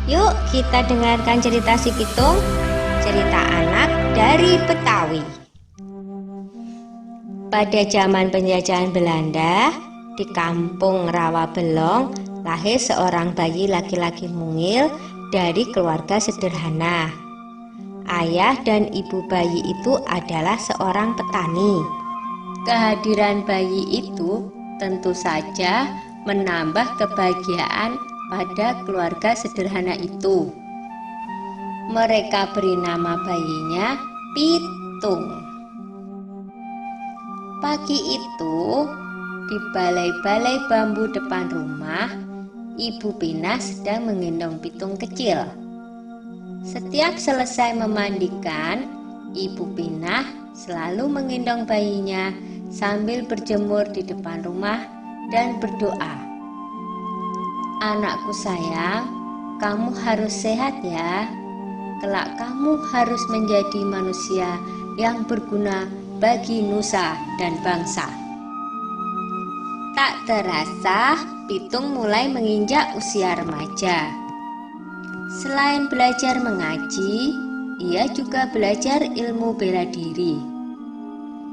Yuk kita dengarkan cerita si Pitung, cerita anak dari Betawi. Pada zaman penjajahan Belanda, di kampung Rawabelong lahir seorang bayi laki-laki mungil dari keluarga sederhana. Ayah dan ibu bayi itu adalah seorang petani. Kehadiran bayi itu tentu saja menambah kebahagiaan pada keluarga sederhana itu. Mereka beri nama bayinya Pitung. Pagi itu, di balai-balai bambu depan rumah, Ibu Pinah sedang menggendong Pitung kecil. Setiap selesai memandikan, Ibu Pinah selalu menggendong bayinya sambil berjemur di depan rumah dan berdoa. "Anakku sayang, kamu harus sehat ya. Kelak kamu harus menjadi manusia yang berguna bagi nusa dan bangsa." Tak terasa, Pitung mulai menginjak usia remaja. Selain belajar mengaji, ia juga belajar ilmu bela diri.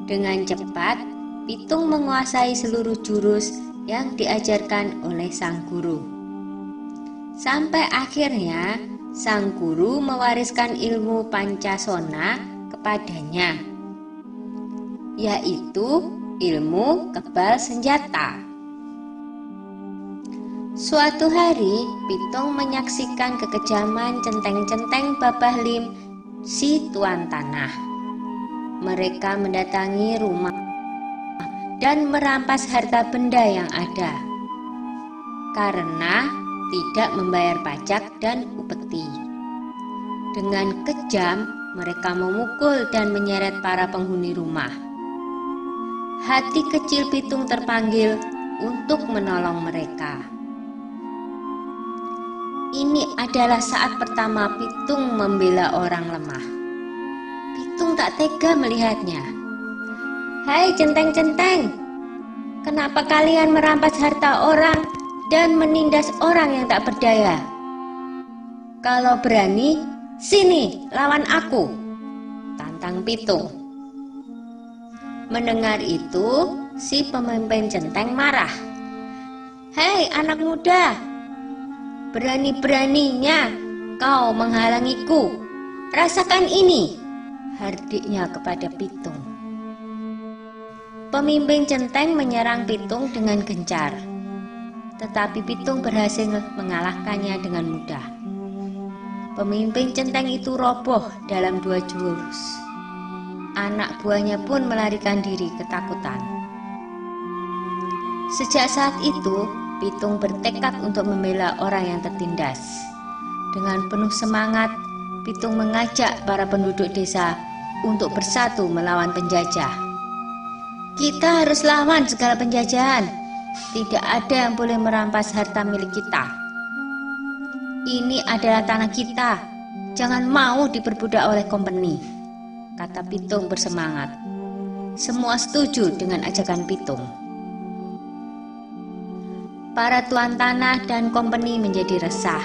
Dengan cepat, Pitung menguasai seluruh jurus yang diajarkan oleh sang guru. Sampai akhirnya, sang guru mewariskan ilmu Pancasona kepadanya, yaitu ilmu kebal senjata. Suatu hari, Pitung menyaksikan kekejaman centeng-centeng Babah Lim, si tuan tanah. Mereka mendatangi rumah dan merampas harta benda yang ada karena tidak membayar pajak dan upeti. Dengan kejam, mereka memukul dan menyeret para penghuni rumah. Hati kecil Pitung terpanggil untuk menolong mereka. Ini adalah saat pertama Pitung membela orang lemah. Pitung tak tega melihatnya. "Hai centeng-centeng, kenapa kalian merampas harta orang dan menindas orang yang tak berdaya? Kalau berani, sini lawan aku," tantang Pitung. Mendengar itu, si pemimpin centeng marah. "Hei anak muda, berani-beraninya kau menghalangiku. Rasakan ini," hardiknya kepada Pitung. Pemimpin centeng menyerang Pitung dengan gencar, tetapi Pitung berhasil mengalahkannya dengan mudah. Pemimpin centeng itu roboh dalam 2 jurus. Anak buahnya pun melarikan diri ketakutan. Sejak saat itu, Pitung bertekad untuk membela orang yang tertindas. Dengan penuh semangat, Pitung mengajak para penduduk desa untuk bersatu melawan penjajah. "Kita harus lawan segala penjajahan. Tidak ada yang boleh merampas harta milik kita. Ini adalah tanah kita. Jangan mau diperbudak oleh kompeni," kata Pitung bersemangat. Semua setuju dengan ajakan Pitung. Para tuan tanah dan kompeni menjadi resah.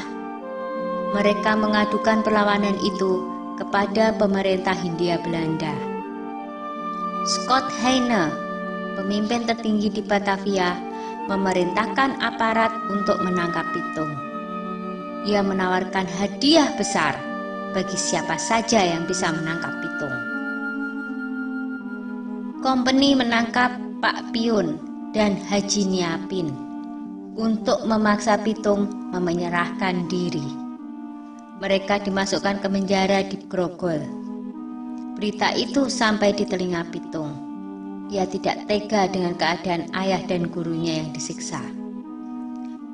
Mereka mengadukan perlawanan itu kepada pemerintah Hindia Belanda. Scott Heine, pemimpin tertinggi di Batavia, memerintahkan aparat untuk menangkap Pitung. Ia menawarkan hadiah besar bagi siapa saja yang bisa menangkap Pitung. Kompeni menangkap Pak Piun dan Haji Niapin untuk memaksa Pitung menyerahkan diri. Mereka dimasukkan ke penjara di Grogol. Berita itu sampai di telinga Pitung. Ia tidak tega dengan keadaan ayah dan gurunya yang disiksa.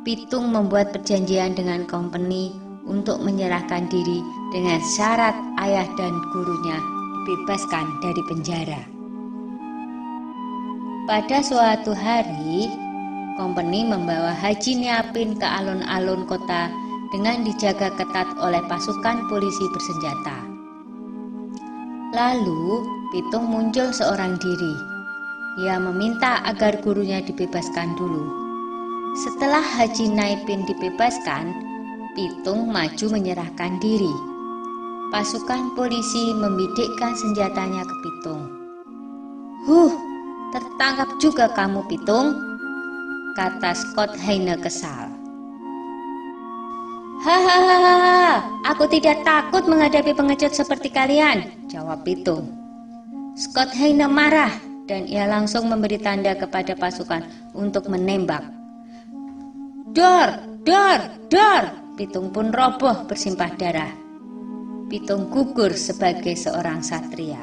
Pitung membuat perjanjian dengan kompeni untuk menyerahkan diri dengan syarat ayah dan gurunya dibebaskan dari penjara. Pada suatu hari, kompeni membawa Haji Niapin ke alun-alun kota dengan dijaga ketat oleh pasukan polisi bersenjata. Lalu, Pitung muncul seorang diri. Ia meminta agar gurunya dibebaskan dulu. Setelah Haji Niapin dibebaskan, Pitung maju menyerahkan diri. Pasukan polisi membidikkan senjatanya ke Pitung. Tertangkap juga kamu, Pitung," kata Scott Heine kesal. "Hahaha, aku tidak takut menghadapi pengecut seperti kalian," jawab Pitung. Scott Heine marah dan ia langsung memberi tanda kepada pasukan untuk menembak. "Dor, dor, dor!" Pitung pun roboh bersimpah darah. Pitung gugur sebagai seorang satria.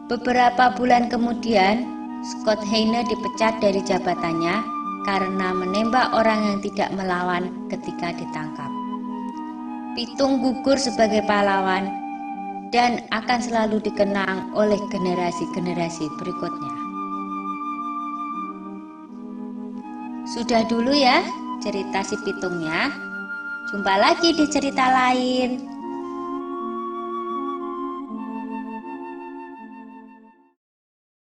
Beberapa bulan kemudian, Scott Heine dipecat dari jabatannya karena menembak orang yang tidak melawan ketika ditangkap. Pitung gugur sebagai pahlawan dan akan selalu dikenang oleh generasi-generasi berikutnya. Sudah dulu ya cerita si Pitungnya. Jumpa lagi di cerita lain.